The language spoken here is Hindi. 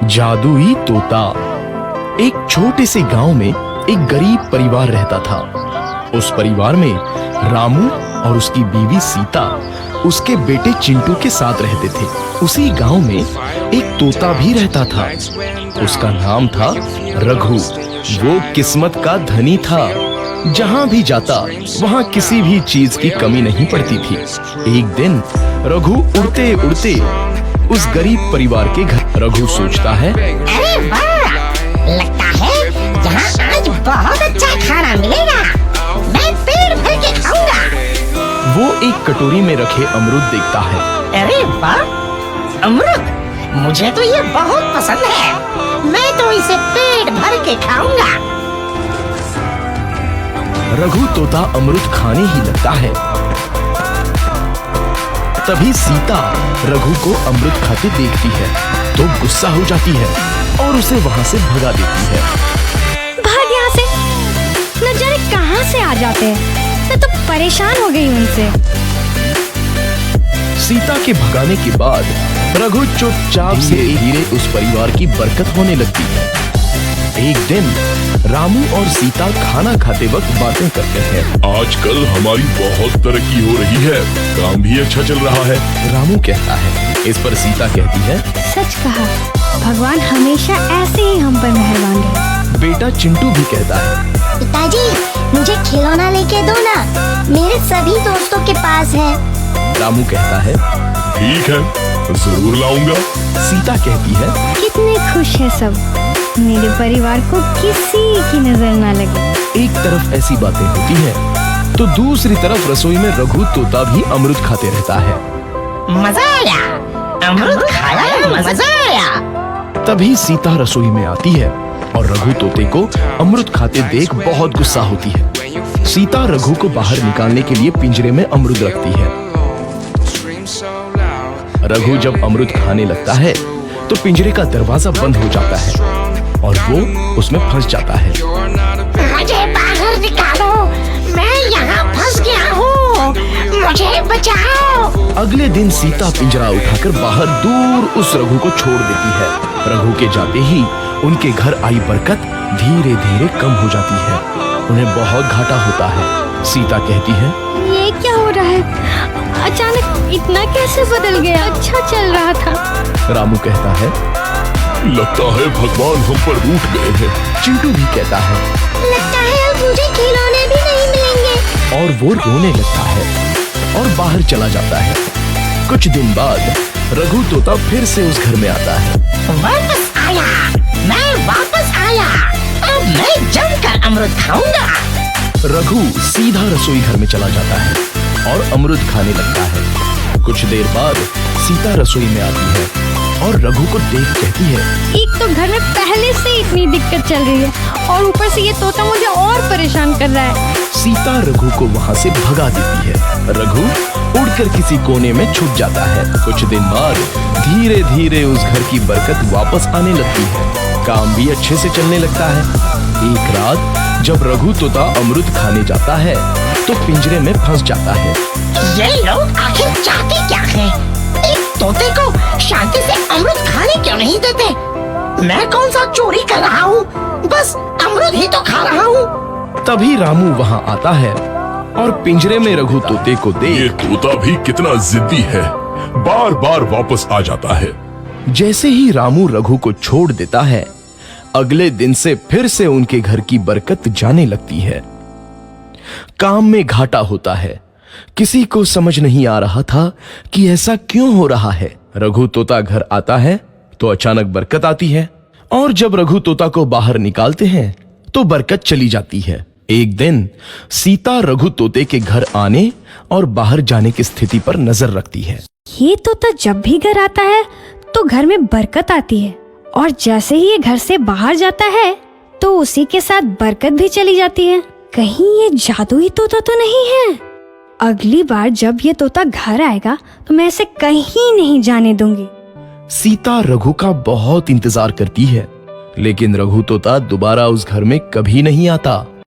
जादुई तोता। एक छोटे से गांव में एक गरीब परिवार रहता था। उस परिवार में रामू और उसकी बीवी सीता उसके बेटे चिंटू के साथ रहते थे। उसी गांव में एक तोता भी रहता था। उसका नाम था रघु। वो किस्मत का धनी था। जहां भी जाता वहां किसी भी चीज की कमी नहीं पड़ती थी। एक दिन रघु उड़ते उड़ते उस गरीब परिवार के घर। रघु सोचता है, अरे वाह, लगता है यहाँ आज बहुत अच्छा खाना मिलेगा। मैं पेट भर के खाऊंगा। वो एक कटोरी में रखे अमरूद देखता है। अरे वाह, अमरूद, मुझे तो ये बहुत पसंद है। मैं तो इसे पेट भर के खाऊंगा। रघु तोता अमरूद खाने ही लगता है। तभी सीता रघु को अमरूद खाते देखती है तो गुस्सा हो जाती है और उसे वहां से भगा देती है। भाग यहाँ से, न जाने कहां से आ जाते हैं। मैं तो परेशान हो गई उनसे। सीता के भगाने के बाद रघु चुपचाप से धीरे उस परिवार की बरकत होने लगती है। एक दिन रामू और सीता खाना खाते वक्त बातें करते हैं। आजकल हमारी बहुत तरक्की हो रही है, काम भी अच्छा चल रहा है। रामू कहता है। इस पर सीता कहती है, सच कहा, भगवान हमेशा ऐसे ही हम पर मेहरबान रहे। बेटा चिंटू भी कहता है, पिताजी, मुझे खिलौना लेके दो ना, मेरे सभी दोस्तों के पास है। रामू कहता है, ठीक है, जरूर लाऊंगा। सीता कहती है, कितने खुश है सब, मेरे परिवार को किसी की नजर ना लगे। एक तरफ ऐसी बातें होती हैं, तो दूसरी तरफ रसोई में रघु तोता भी अमरूद खाते रहता है। मजा आया, अमरूद खाया, मजा आया। तभी सीता रसोई में आती है और रघु तोते को अमरूद खाते देख बहुत गुस्सा होती है। सीता रघु को बाहर निकालने के लिए पिंजरे में अमरूद रखती है। रघु जब अमरूद खाने लगता है तो पिंजरे का दरवाजा बंद हो जाता है और वो उसमें फंस जाता है। मुझे बाहर निकालो, मैं यहाँ फंस गया हूँ, मुझे बचाओ। अगले दिन सीता पिंजरा उठाकर बाहर दूर उस रघु को छोड़ देती है। रघु के जाते ही उनके घर आई बरकत धीरे धीरे कम हो जाती है। उन्हें बहुत घाटा होता है। सीता कहती है, ये क्या हो रहा है? अचानक इतना कैसे बदल गया? अच्छा चल रहा था। रामू कहता है, लगता है भगवान हम पर रूठ गए हैं। चिंटू भी कहता है, लगता है अब मुझे खिलौने भी नहीं मिलेंगे। और वो रोने लगता है और बाहर चला जाता है। कुछ दिन बाद रघु तोता फिर से उस घर में आता है। वापस आया, मैं वापस आया। अब मैं जमकर अमरूद खाऊंगा। रघु सीधा रसोई घर में चला जाता है और अमरूद खाने लगता है। कुछ देर बाद सीता रसोई में आती है और रघु को देख कहती है, एक तो घर में पहले से इतनी दिक्कत चल रही है और ऊपर से ये तोता मुझे और परेशान कर रहा है। सीता रघु को वहाँ से भगा देती है। रघु उड़कर किसी कोने में छुप जाता है। कुछ दिन बाद धीरे धीरे उस घर की बरकत वापस आने लगती है। काम भी अच्छे से चलने लगता है। एक रात जब रघु तोता अमरूद खाने जाता है तो पिंजरे में फंस जाता है। ये लोग आखिर चाहते क्या हैं? एक तोते को शांति से अमरूद खाने क्यों नहीं देते? मैं कौन सा चोरी कर रहा हूँ? बस अमरूद ही तो खा रहा हूँ। तभी रामू वहाँ आता है और पिंजरे में रघु तोते को ये देख तोता भी कितना जिद्दी है, बार बार वापस आ जाता है। जैसे ही रामू रघु को छोड़ देता है, अगले दिन से फिर से उनके घर की बरकत जाने लगती है। काम में घाटा होता है। किसी को समझ नहीं आ रहा था कि ऐसा क्यों हो रहा है। रघु तोता घर आता है तो अचानक बरकत आती है और जब रघु तोता को बाहर निकालते हैं तो बरकत चली जाती है। एक दिन सीता रघु तोते के घर आने और बाहर जाने की स्थिति पर नजर रखती है। ये तोता जब भी घर आता है तो घर में बरकत आती है और जैसे ही ये घर से बाहर जाता है तो उसी के साथ बरकत भी चली जाती है। कहीं ये जादुई तोता तो नहीं है? अगली बार जब ये तोता घर आएगा तो मैं इसे कहीं नहीं जाने दूंगी। सीता रघु का बहुत इंतजार करती है, लेकिन रघु तोता दोबारा उस घर में कभी नहीं आता।